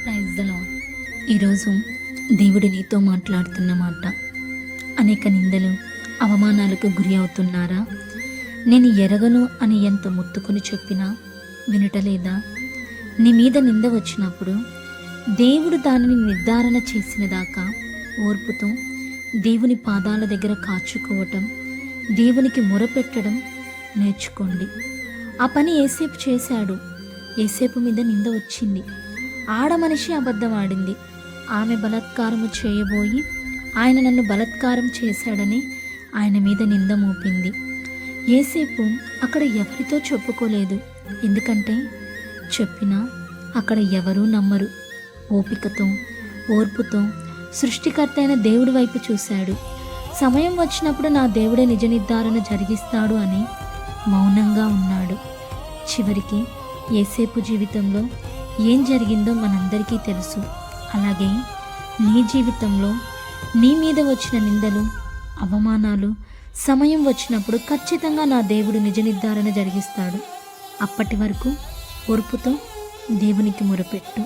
Praise the lord. ఈరోజు దేవుడు నీతో మాట్లాడుతున్న మాట. అనేక నిందలు, అవమానాలకు గురి అవుతున్నారా? నేను ఎరగను అని ఎంత మొత్తుకొని చెప్పినా వినటలేదా? నీ మీద నింద వచ్చినప్పుడు దేవుడు దానిని నిర్ధారణ చేసిన దాకా ఓర్పుతో దేవుని పాదాల దగ్గర కాచుకోవటం, దేవునికి మొరపెట్టడం నేర్చుకోండి. ఆ పని ఏసేపు చేశాడు. ఏసేపు మీద నింద వచ్చింది. ఆడ మనిషి అబద్ధం ఆడింది. ఆమె బలాత్కారము చేయబోయి ఆయన నన్ను బలాత్కారం చేశాడని ఆయన మీద నింద మోపింది. ఏసేపు అక్కడ ఎవరితో చెప్పుకోలేదు. ఎందుకంటే చెప్పినా అక్కడ ఎవరూ నమ్మరు. ఓపికతో, ఓర్పుతో సృష్టికర్త అయిన దేవుడి వైపు చూశాడు. సమయం వచ్చినప్పుడు నా దేవుడే నిజ నిర్ధారణ జరిగిస్తాడు అని మౌనంగా ఉన్నాడు. చివరికి ఏసేపు జీవితంలో ఏం జరిగిందో మనందరికీ తెలుసు. అలాగే నీ జీవితంలో నీ మీద వచ్చిన నిందలు, అవమానాలు సమయం వచ్చినప్పుడు ఖచ్చితంగా నా దేవుడు నిజ నిర్ధారణ జరిగిస్తాడు. అప్పటి వరకు ఓర్పుతో దేవునికి మొరపెట్టు.